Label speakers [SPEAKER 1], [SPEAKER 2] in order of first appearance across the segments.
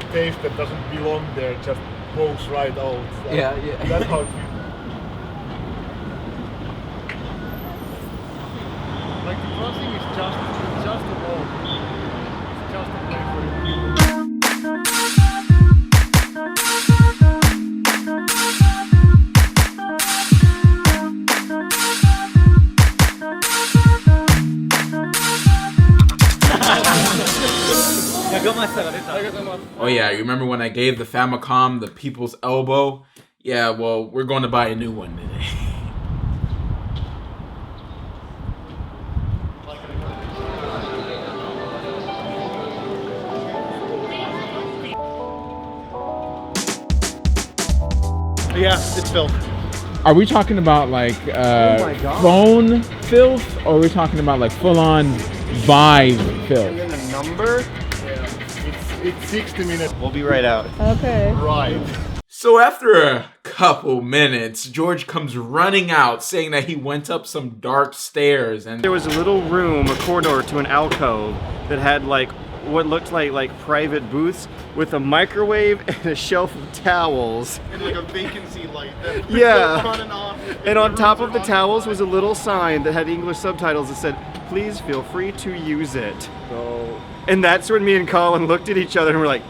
[SPEAKER 1] space that doesn't belong there just pokes right out.
[SPEAKER 2] Yeah.
[SPEAKER 1] That's how it feels. Like the crossing is just a wall. It's just a place for you.
[SPEAKER 3] Oh yeah, you remember when I gave the Famicom the people's elbow? Yeah, well, we're going to buy a new one today.
[SPEAKER 1] Yeah, it's filth.
[SPEAKER 4] Are we talking about like phone filth, or are we talking about like full-on vibe filth?
[SPEAKER 1] And then the number? Yeah. It's 60 minutes.
[SPEAKER 5] We'll be right out.
[SPEAKER 6] Okay.
[SPEAKER 1] Right.
[SPEAKER 3] So after a couple minutes, George comes running out saying that he went up some dark stairs and
[SPEAKER 5] There was a little room, a corridor to an alcove that had like what looked like private booths with a microwave and a shelf of towels.
[SPEAKER 1] And like a vacancy light that
[SPEAKER 5] Yeah.
[SPEAKER 1] on and off.
[SPEAKER 5] And on top of the towels was a little sign that had English subtitles that said, "Please feel free to use it."
[SPEAKER 1] So,
[SPEAKER 5] And that's when me and Colin looked at each other and were like,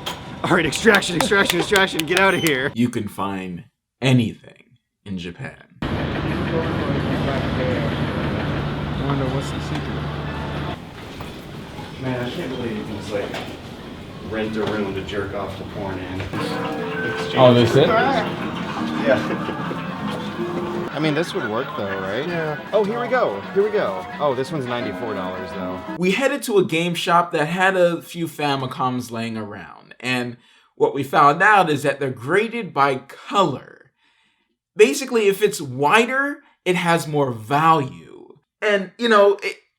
[SPEAKER 5] all right, extraction, get out of here.
[SPEAKER 3] you can find anything in Japan.
[SPEAKER 4] I wonder what's the secret.
[SPEAKER 5] Man, I can't believe you can just like rent a room to jerk off to porn in.
[SPEAKER 4] Oh, that's it?
[SPEAKER 5] Yeah.
[SPEAKER 7] I mean, this would work though, right?
[SPEAKER 5] Yeah. Oh, here we go. Oh, this one's $94 though.
[SPEAKER 3] We headed to a game shop that had a few Famicoms laying around, and what we found out is that they're graded by color. Basically, if it's whiter, it has more value. And, you know,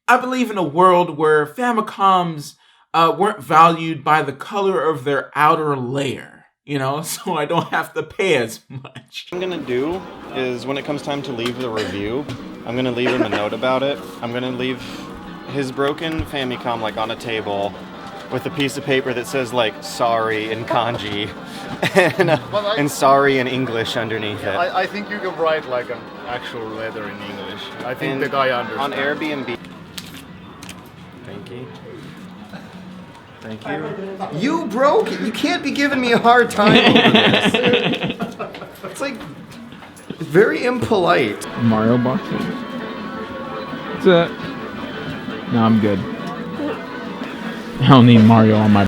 [SPEAKER 3] I believe in a world where Famicoms weren't valued by the color of their outer layer, you know, so I don't have to pay as much.
[SPEAKER 5] What I'm gonna do is when it comes time to leave the review, I'm gonna leave him a note about it. I'm gonna leave his broken Famicom like on a table with a piece of paper that says like sorry in kanji and sorry in English underneath it.
[SPEAKER 1] I think you can write like an actual letter in English. I think the guy understands.
[SPEAKER 5] On Airbnb. Thank you. Thank you. You broke it. You can't be giving me a hard time over this. It's like very impolite.
[SPEAKER 4] Mario boxing. That's it. No, I'm good. I don't need Mario on my...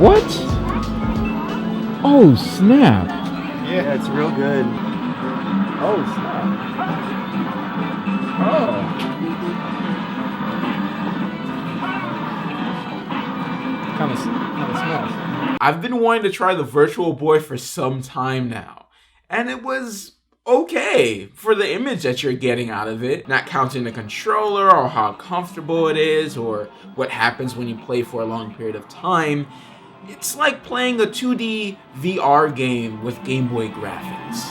[SPEAKER 4] What? Oh, snap.
[SPEAKER 5] Yeah, it's real good.
[SPEAKER 4] Oh, snap. Oh. Kind of smells.
[SPEAKER 3] I've been wanting to try the Virtual Boy for some time now, and it was okay for the image that you're getting out of it, not counting the controller or how comfortable it is or what happens when you play for a long period of time. It's like playing a 2D VR game with Game Boy graphics.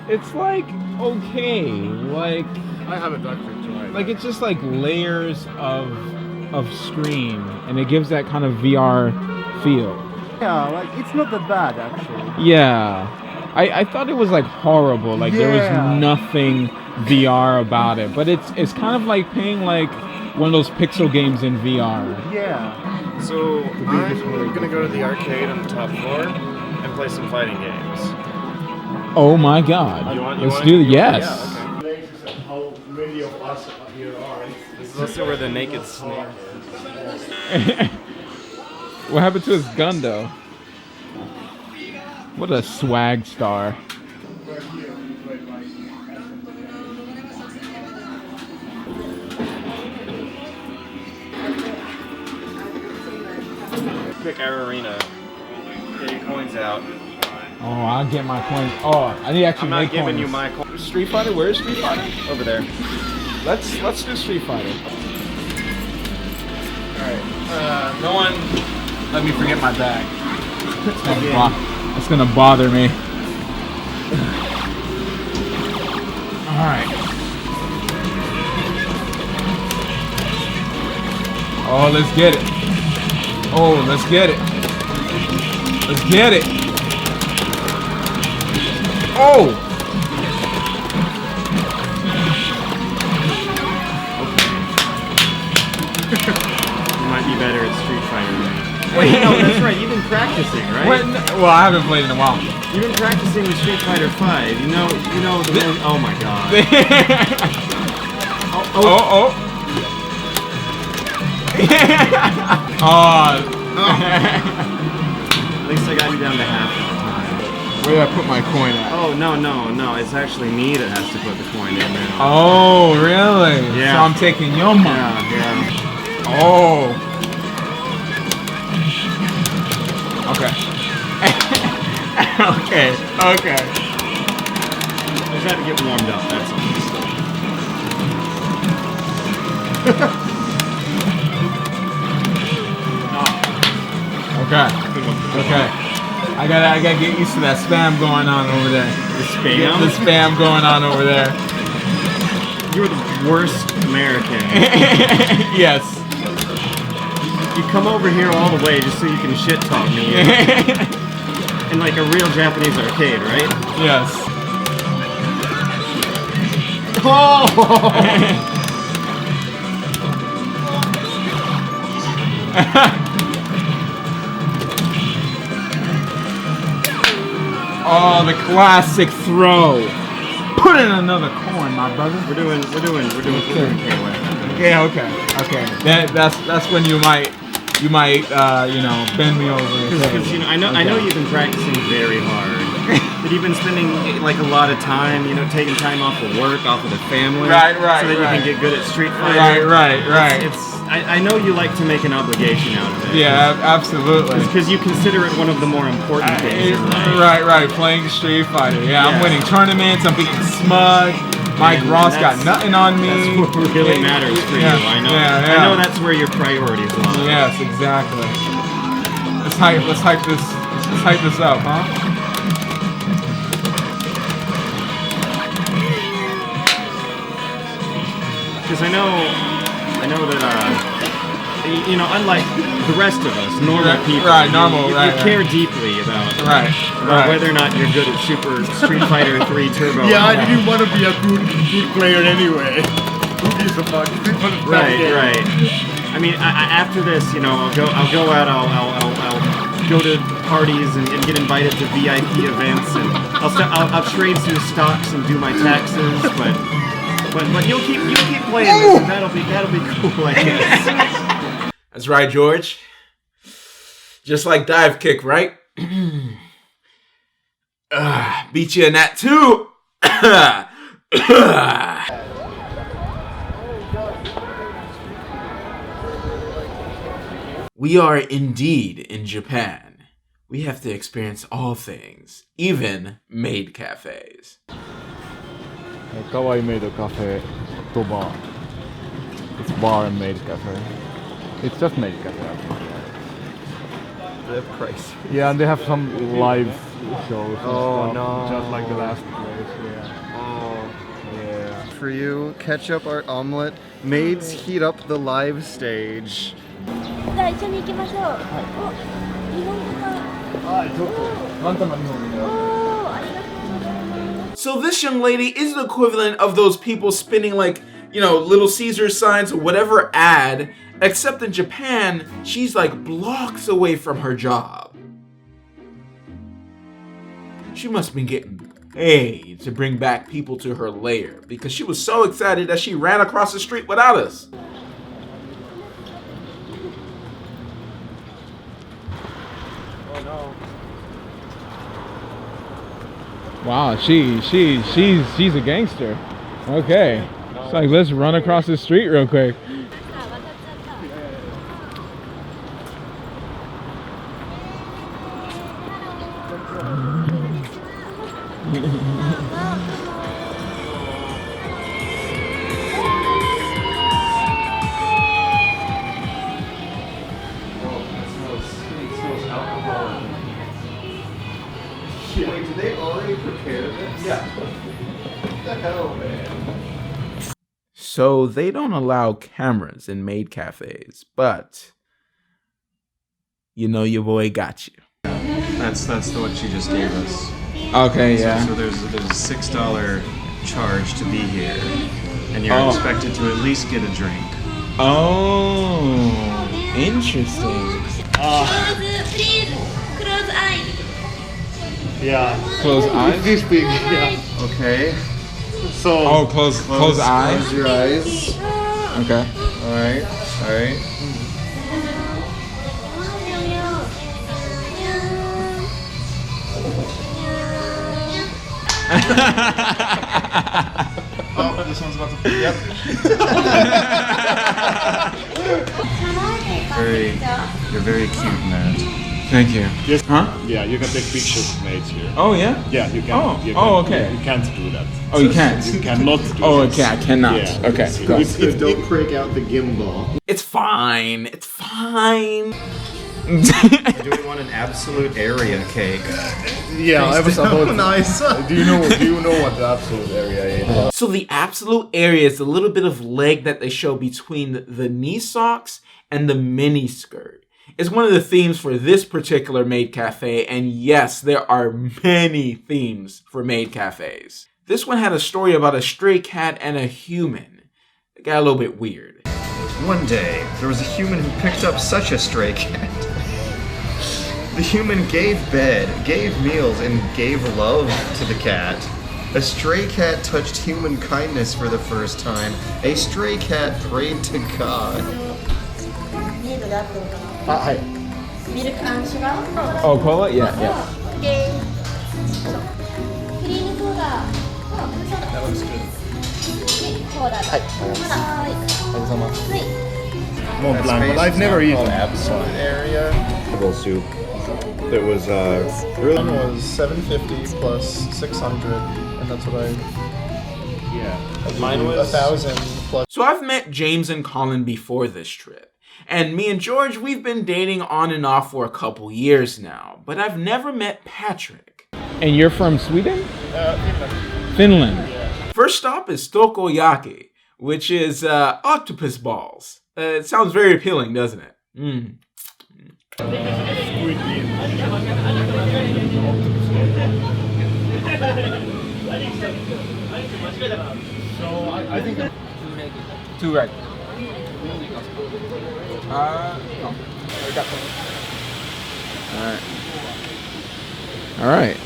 [SPEAKER 4] It's like okay, like
[SPEAKER 1] I haven't actually tried.
[SPEAKER 4] like it's just like layers of screen, and it gives that kind of VR feel.
[SPEAKER 7] Yeah, like it's not that bad actually.
[SPEAKER 4] Yeah. I thought it was like horrible, like there was nothing VR about it, but it's kind of like playing like one of those pixel games in VR.
[SPEAKER 7] Yeah.
[SPEAKER 5] So I'm gonna go to the arcade on the top floor and play some fighting games.
[SPEAKER 4] Oh my god. Let's do it. Yes.
[SPEAKER 5] Yeah, okay.
[SPEAKER 1] Places and how many of us here are.
[SPEAKER 5] This is also where the naked snake is.
[SPEAKER 4] What happened to his gun though? What a swag star.
[SPEAKER 5] Pick our arena. Get your coins out.
[SPEAKER 4] Oh, I'll get my coins. Oh, I need to actually
[SPEAKER 5] I'm not
[SPEAKER 4] make
[SPEAKER 5] giving
[SPEAKER 4] coins.
[SPEAKER 5] you my coins.
[SPEAKER 3] Street Fighter? Where is Street Fighter?
[SPEAKER 5] Over there.
[SPEAKER 3] Let's do Street Fighter. Alright. No one let me forget my bag.
[SPEAKER 4] It's gonna bother me. Alright. Oh, let's get it. Oh, let's get it. Let's get it. Oh!
[SPEAKER 5] You might be better at Street Fighter. Wait, no, that's right. You've been practicing, right?
[SPEAKER 4] Well, I haven't played in a while.
[SPEAKER 5] You've been practicing with Street Fighter 5. You know the one. Oh my god.
[SPEAKER 4] Oh. Oh.
[SPEAKER 5] At least I got you down to half the time.
[SPEAKER 4] Where did I put my coin at?
[SPEAKER 5] Oh, no. It's actually me that has to put the coin in now.
[SPEAKER 4] Oh, really?
[SPEAKER 5] Yeah.
[SPEAKER 4] So I'm taking your money.
[SPEAKER 5] Yeah.
[SPEAKER 4] Oh. Okay. Okay.
[SPEAKER 5] I just had to get warmed up, that's all.
[SPEAKER 4] Okay. I gotta get used to that spam going on over there.
[SPEAKER 5] The spam?
[SPEAKER 4] The spam going on over there.
[SPEAKER 5] You're the worst American.
[SPEAKER 4] Yes.
[SPEAKER 5] You come over here all the way just so you can shit talk me. In like a real Japanese arcade, right?
[SPEAKER 4] Yes.
[SPEAKER 5] Oh!
[SPEAKER 4] Oh, the classic throw. Put in another coin, my brother.
[SPEAKER 5] We're doing
[SPEAKER 4] Okay. That's when you might bend me over.
[SPEAKER 5] Because I know you've been practicing very hard. But you've been spending like a lot of time, taking time off of work, off of the family,
[SPEAKER 4] right,
[SPEAKER 5] so that you can get good at Street Fighter.
[SPEAKER 4] Right.
[SPEAKER 5] I know you like to make an obligation out of it.
[SPEAKER 4] Yeah, absolutely.
[SPEAKER 5] Because you consider it one of the more important things in life.
[SPEAKER 4] Right. Playing Street Fighter. Yeah, I'm winning tournaments. I'm beating Smug. Mike Ross got nothing on me.
[SPEAKER 5] That's what really matters for you. I know.
[SPEAKER 4] Yeah.
[SPEAKER 5] I know that's where your priorities lie.
[SPEAKER 4] Yes, exactly. Let's hype this up, huh?
[SPEAKER 5] Because I know that unlike the rest of us, normal people, you care deeply about whether or not you're good at Super Street Fighter 3 Turbo.
[SPEAKER 1] Yeah, I didn't want to be a good player anyway. Who gives a fuck?
[SPEAKER 5] Right. I mean, after this, I'll go out. I'll go to parties and get invited to VIP events, and I'll trade some stocks and do my taxes, but you'll keep playing this, and that'll be cool, I guess.
[SPEAKER 3] That's right, George. Just like dive kick, right? Beat you in that too. We are indeed in Japan. We have to experience all things, even maid cafes.
[SPEAKER 2] Kawaii maid cafe to bar. It's bar and maid cafe. It's just maid cafe, I think.
[SPEAKER 5] They're pricey.
[SPEAKER 2] Yeah, and they have some live shows. And
[SPEAKER 5] Oh,
[SPEAKER 2] stuff,
[SPEAKER 5] no.
[SPEAKER 2] Just like the last place. Yeah.
[SPEAKER 5] Oh.
[SPEAKER 2] Yeah.
[SPEAKER 5] For you, ketchup art omelet. Maids heat up the live stage.
[SPEAKER 6] じゃあ一緒に行きましょう。お、日本語が。
[SPEAKER 2] あ、ちょっと。あんたの日本語だ。
[SPEAKER 6] おー、ありがとうございます。
[SPEAKER 3] So this young lady is the equivalent of those people spinning like, Little Caesar signs or whatever ad, except in Japan, she's like blocks away from her job. She must have been getting paid to bring back people to her lair because she was so excited that she ran across the street without us.
[SPEAKER 1] know.
[SPEAKER 4] Wow, she's a gangster. Okay. It's like, let's run across the street real quick.
[SPEAKER 7] Wait, did they already prepare this? Yeah. What the hell, man?
[SPEAKER 3] So they don't allow cameras in maid cafes, but you know your boy got you.
[SPEAKER 5] That's what she just gave us.
[SPEAKER 4] Okay, yeah.
[SPEAKER 5] So there's a $6 charge to be here, and you're expected to at least get a drink.
[SPEAKER 4] Oh, interesting.
[SPEAKER 6] Please, close eye.
[SPEAKER 1] Yeah.
[SPEAKER 4] Close eyes?
[SPEAKER 1] This big, yeah.
[SPEAKER 5] Okay.
[SPEAKER 1] So.
[SPEAKER 4] Oh, close eyes?
[SPEAKER 5] Close your eyes.
[SPEAKER 4] Okay.
[SPEAKER 5] Alright. Oh, this one's about to. Yep. You're very cute, Matt.
[SPEAKER 4] Thank you.
[SPEAKER 1] Yes.
[SPEAKER 4] Huh?
[SPEAKER 1] Yeah, you can take pictures of maids here.
[SPEAKER 4] Oh, yeah?
[SPEAKER 1] Yeah, you can.
[SPEAKER 4] Oh.
[SPEAKER 1] You
[SPEAKER 4] Oh,
[SPEAKER 1] can,
[SPEAKER 4] okay.
[SPEAKER 1] You can't do that.
[SPEAKER 4] Oh, you can't?
[SPEAKER 1] You cannot do
[SPEAKER 4] Oh,
[SPEAKER 1] this.
[SPEAKER 4] okay, I cannot.
[SPEAKER 1] Yeah.
[SPEAKER 4] Okay, go.
[SPEAKER 7] Don't break out the gimbal.
[SPEAKER 3] It's fine. It's fine.
[SPEAKER 5] Do we want an absolute area cake?
[SPEAKER 1] Yeah, I was about.
[SPEAKER 7] Nice.
[SPEAKER 1] Do you know what the absolute area is?
[SPEAKER 3] So the absolute area is a little bit of leg that they show between the knee socks and the mini skirt. It's one of the themes for this particular maid cafe, and yes, there are many themes for maid cafes. This one had a story about a stray cat and a human. It got a little bit weird.
[SPEAKER 5] One day, there was a human who picked up such a stray cat. The human gave bed, gave meals, and gave love to the cat. A stray cat touched human kindness for the first time. A stray cat prayed to God.
[SPEAKER 6] ミルクで合ってるかな。
[SPEAKER 1] Ah, hi.
[SPEAKER 6] ミルクシュガー。
[SPEAKER 4] Oh, cola? Yeah, yeah.
[SPEAKER 6] オッケー。クリームソーダ。That looks good. ソーダ。はい。はい。
[SPEAKER 1] Mont Blanc, but I've never eaten.
[SPEAKER 7] Absolute area.
[SPEAKER 5] Vegetable soup. That was
[SPEAKER 7] One was 750 plus 600, and that's what I.
[SPEAKER 1] Yeah.
[SPEAKER 5] Mine was
[SPEAKER 7] 1,000 plus.
[SPEAKER 3] So I've met James and Colin before this trip. And me and George, we've been dating on and off for a couple years now. But I've never met Patrick.
[SPEAKER 4] And you're from Sweden? Finland.
[SPEAKER 3] First stop is Tokoyaki, which is octopus balls. It sounds very appealing, doesn't it? Mm.
[SPEAKER 1] So I think.
[SPEAKER 4] Two right. No. All right.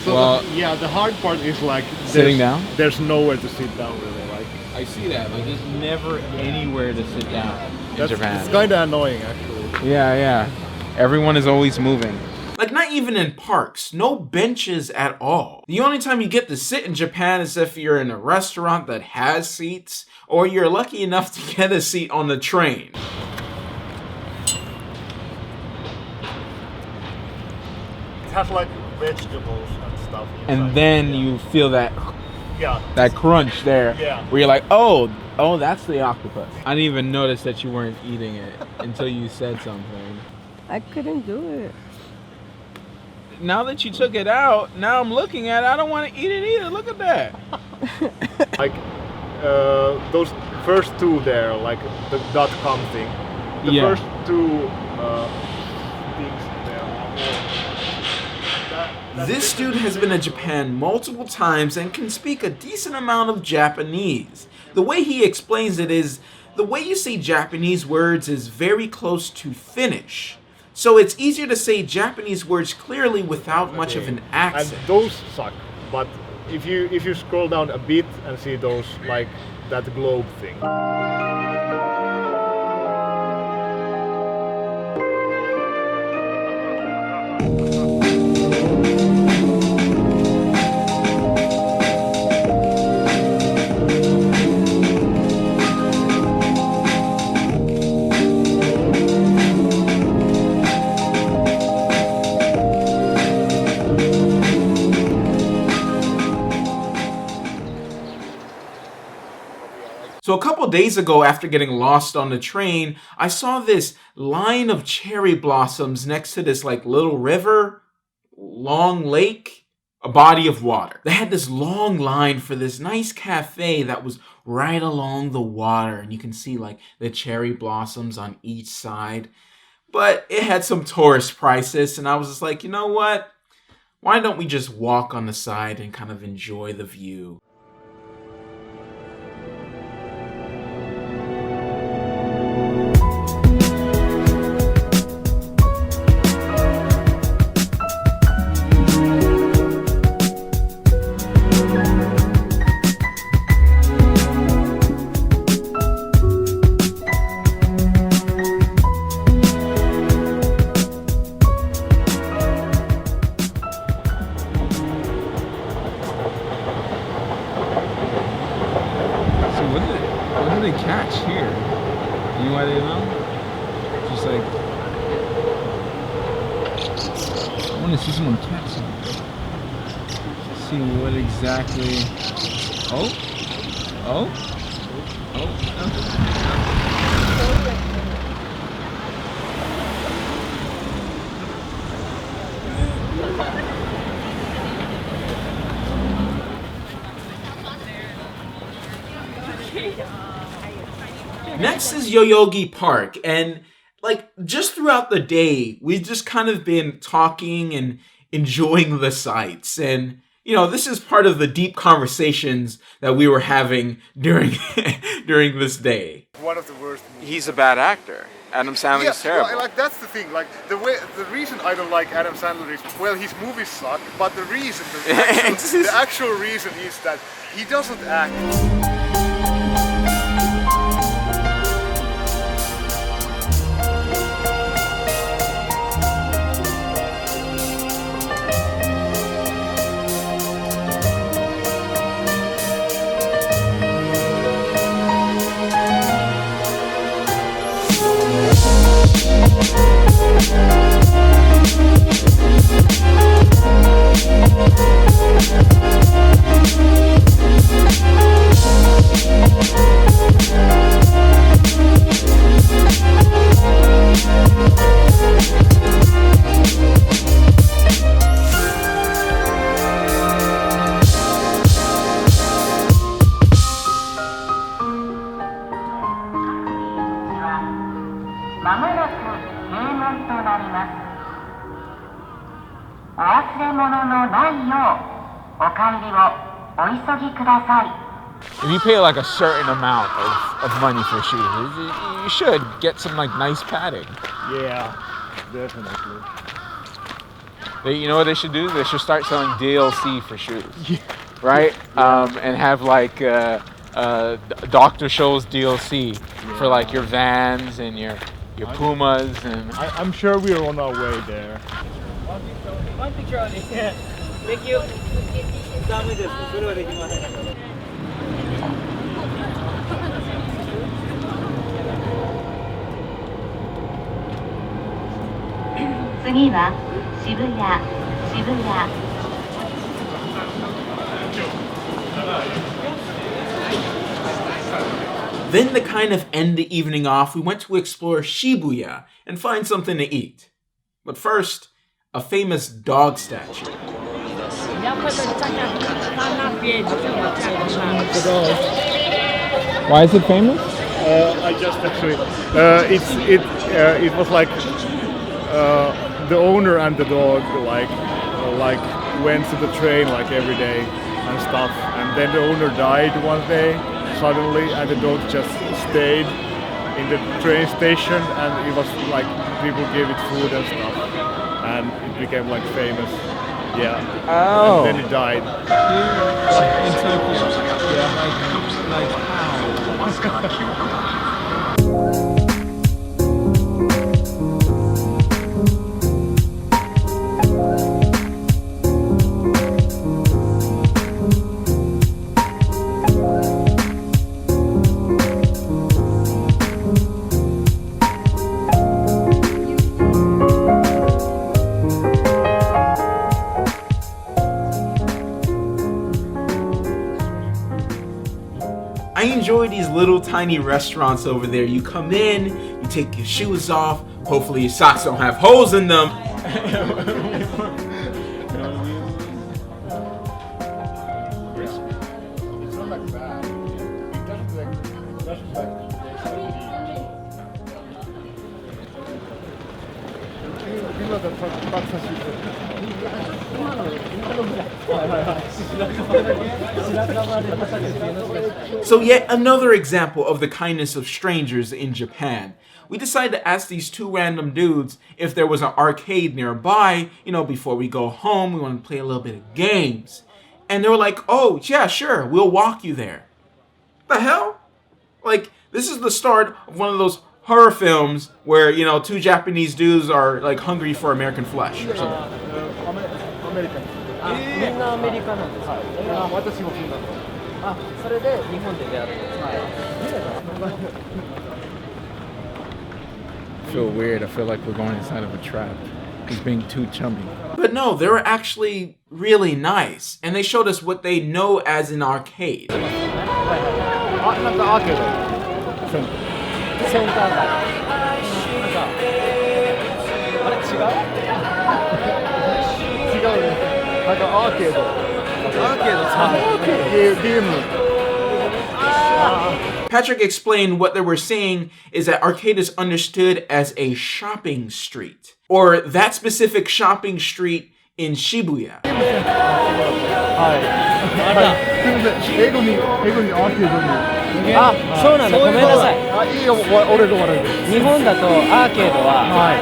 [SPEAKER 1] So
[SPEAKER 4] Well-
[SPEAKER 1] yeah, the hard part is like
[SPEAKER 4] Sitting down?
[SPEAKER 1] There's nowhere to sit down really. Like
[SPEAKER 4] I see that. Like, there's never anywhere to sit down in
[SPEAKER 1] that's
[SPEAKER 4] Japan.
[SPEAKER 1] it's kind of annoying actually.
[SPEAKER 4] Yeah. Everyone is always moving.
[SPEAKER 3] Like, not even in parks, no benches at all. The only time you get to sit in Japan is if you're in a restaurant that has seats, or you're lucky enough to get a seat on the train.
[SPEAKER 1] It has like vegetables and stuff.
[SPEAKER 4] And
[SPEAKER 1] inside.
[SPEAKER 4] then you feel that
[SPEAKER 1] yeah.
[SPEAKER 4] crunch there,
[SPEAKER 1] Yeah.
[SPEAKER 4] where you're like, oh, that's the octopus. I didn't even notice that you weren't eating it until you said something.
[SPEAKER 8] I couldn't do it.
[SPEAKER 4] Now that you took it out, now I'm looking at it, I don't want to eat it either. Look at that.
[SPEAKER 1] Like those first two there, like the .com thing. The
[SPEAKER 4] Yeah.
[SPEAKER 1] first two things there.
[SPEAKER 3] This dude has been to Japan multiple times and can speak a decent amount of Japanese. The way he explains it is, the way you say Japanese words is very close to Finnish. So it's easier to say Japanese words clearly without much of an
[SPEAKER 1] And
[SPEAKER 3] accent.
[SPEAKER 1] those suck. But if you scroll down a bit and see those like that globe thing.
[SPEAKER 3] So a couple days ago, after getting lost on the train, I saw this line of cherry blossoms next to this like little river, long lake, a body of water. They had this long line for this nice cafe that was right along the water, and you can see like the cherry blossoms on each side. But it had some tourist prices, and I was just like, you know what? Why don't we just walk on the side and kind of enjoy the view?
[SPEAKER 4] What do they catch here? Anybody know? Just like, I want to see someone catch something. See what exactly. Oh.
[SPEAKER 3] Next is Yoyogi Park, and like just throughout the day, we've just kind of been talking and enjoying the sights. And you know, this is part of the deep conversations that we were having during during this day.
[SPEAKER 1] One of the worst movies.
[SPEAKER 3] He's a bad actor. Adam Sandler is terrible.
[SPEAKER 1] Well, like that's the thing. Like the reason I don't like Adam Sandler is, well, his movies suck. But the actual reason is that he doesn't act.
[SPEAKER 4] If you pay like a certain amount of money for shoes, you should get some like nice padding.
[SPEAKER 1] Yeah, definitely.
[SPEAKER 4] You know what they should do? They should start selling DLC for shoes, right? And have like Doctor Shows DLC for like your Vans and your Pumas, and
[SPEAKER 1] I'm sure we're on our way there.
[SPEAKER 9] One picture only. Thank you. ダメです。それはできません。
[SPEAKER 6] 次は渋谷。
[SPEAKER 3] Then to kind of end the evening off, we went to explore Shibuya and find something to eat. But first, a famous dog statue.
[SPEAKER 4] why is it famous?
[SPEAKER 1] I just actually, it was like the owner and the dog like went to the train like every day and stuff, and then the owner died one day suddenly, and the dog just stayed in the train station, and it was like people gave it food and stuff, and it became like famous. Yeah.
[SPEAKER 4] Oh.
[SPEAKER 1] And then it died.
[SPEAKER 4] In Tokyo. Yeah. Like how?
[SPEAKER 3] I enjoy these little tiny restaurants over there. You come in, you take your shoes off, hopefully your socks don't have holes in them. So yet another example of the kindness of strangers in Japan. We decided to ask these two random dudes if there was an arcade nearby, before we go home, we want to play a little bit of games. And they were like, oh, yeah, sure, we'll walk you there. The hell? Like, this is the start of one of those horror films where, two Japanese dudes are like hungry for American flesh or something.
[SPEAKER 4] I feel weird. I feel like we're going inside of a trap. He's being too chummy.
[SPEAKER 3] But no, they were actually really nice, and they showed us what they know as an arcade. Patrick explained what they were saying is that arcade is understood as a shopping street, or that specific shopping street in Shibuya.
[SPEAKER 9] あ、そうなんだ。ごめんなさい。いいよ、俺が悪い。日本だとアーケードは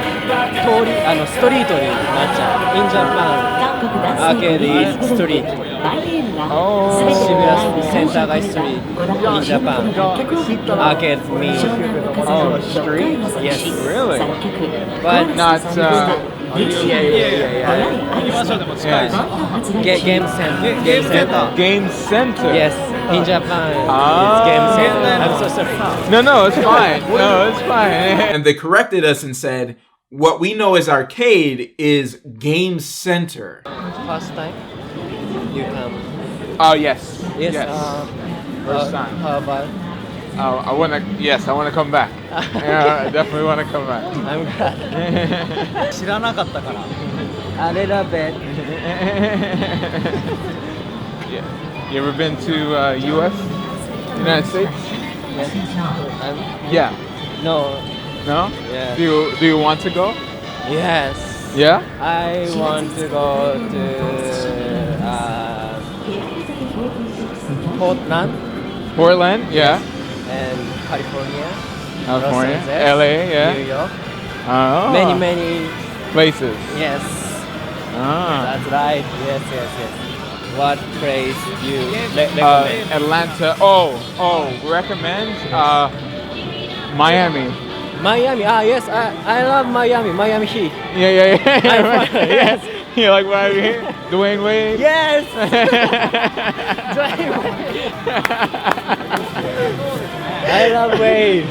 [SPEAKER 9] 通りストリートになっちゃう。In Japan, arcade is street. Shibuya Center guy street. In Japan, arcade means
[SPEAKER 4] street.
[SPEAKER 9] Yes,
[SPEAKER 4] Really?
[SPEAKER 9] but
[SPEAKER 4] Not.
[SPEAKER 9] Game center.
[SPEAKER 4] Game center.
[SPEAKER 9] Yes, in Japan,
[SPEAKER 4] Ah.
[SPEAKER 9] it's game center. I'm so sorry.
[SPEAKER 4] No, it's fine. No, it's fine.
[SPEAKER 3] And they corrected us and said, what we know as arcade is game center.
[SPEAKER 9] First time you come.
[SPEAKER 4] Oh yes.
[SPEAKER 9] Yes.
[SPEAKER 4] First time.
[SPEAKER 9] How about?
[SPEAKER 4] I want to come back. Yeah, I definitely want to come back.
[SPEAKER 9] I'm glad. 知らなかったから。A little bit.
[SPEAKER 4] Yeah. You ever been to U.S. United States?
[SPEAKER 9] Yes.
[SPEAKER 4] Yeah.
[SPEAKER 9] No.
[SPEAKER 4] No?
[SPEAKER 9] Yeah.
[SPEAKER 4] Do you want to go?
[SPEAKER 9] Yes.
[SPEAKER 4] Yeah.
[SPEAKER 9] I want to go to Portland
[SPEAKER 4] Portland. Yeah.
[SPEAKER 9] and California.
[SPEAKER 4] California.
[SPEAKER 9] Los Angeles,
[SPEAKER 4] L.A. Yeah.
[SPEAKER 9] New York.
[SPEAKER 4] Oh.
[SPEAKER 9] Many
[SPEAKER 4] places.
[SPEAKER 9] yes.
[SPEAKER 4] Ah.
[SPEAKER 9] That's right. Yes. What place you recommend?
[SPEAKER 4] Atlanta. Recommend Miami.
[SPEAKER 9] Miami. Yes. I love Miami. Miami Heat.
[SPEAKER 4] Yeah.
[SPEAKER 9] Yes.
[SPEAKER 4] You like Miami Heat? Dwayne Wade?
[SPEAKER 9] Yes. I love Wade.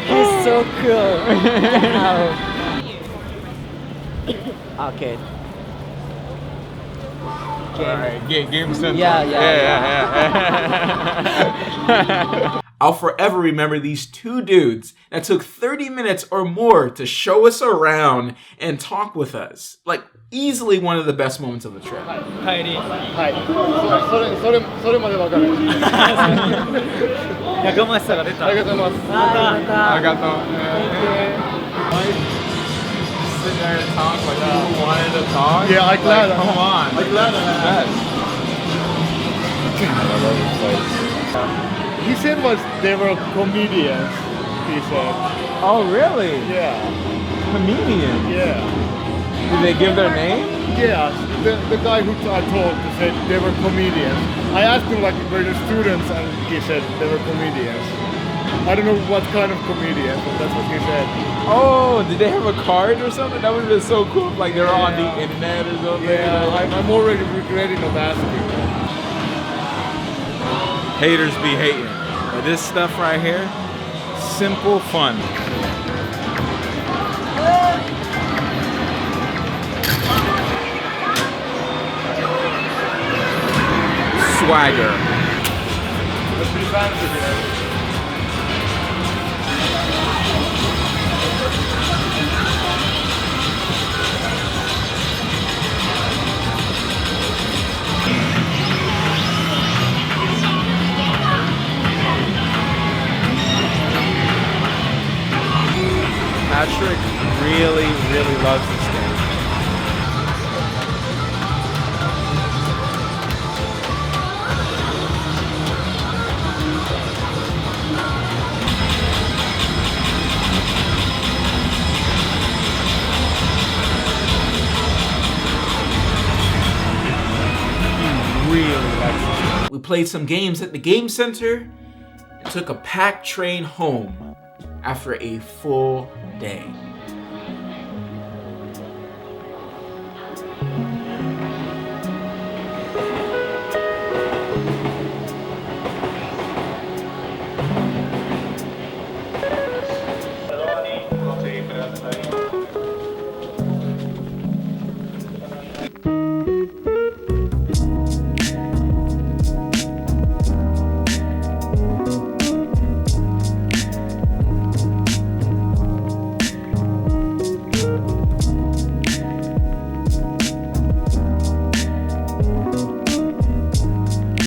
[SPEAKER 9] He's so cool. Arcade.
[SPEAKER 4] Alright, game center.
[SPEAKER 9] Yeah.
[SPEAKER 3] I'll forever remember these two dudes that took 30 minutes or more to show us around and talk with us. Like, easily one of the best moments of the trip.
[SPEAKER 9] 帰り。
[SPEAKER 1] はい。それまでわかる。
[SPEAKER 9] やかましさが出た。
[SPEAKER 1] ありがとうございます。
[SPEAKER 4] I got Sitting there and talk like you wanted to talk.
[SPEAKER 1] Yeah, I'm glad.
[SPEAKER 4] Like, come on.
[SPEAKER 1] I'm glad. He said they were comedians. He said.
[SPEAKER 4] Oh really?
[SPEAKER 1] Yeah.
[SPEAKER 4] Comedian.
[SPEAKER 1] Yeah.
[SPEAKER 4] Did they give their name?
[SPEAKER 1] Yeah. The guy who I told said they were comedians. I asked him like were they students, and he said they were comedians. I don't know what kind of comedians, but that's what he said.
[SPEAKER 4] Oh, did they have a card or something? That would have been so cool. Like they were on the internet or something.
[SPEAKER 1] Yeah, I'm already regretting not asking.
[SPEAKER 10] Haters be hating. But this stuff right here, simple fun. Swagger.
[SPEAKER 1] must be fancy here.
[SPEAKER 10] Patrick really loves this game. He really likes this game.
[SPEAKER 3] We played some games at the game center and took a packed train home after a full day.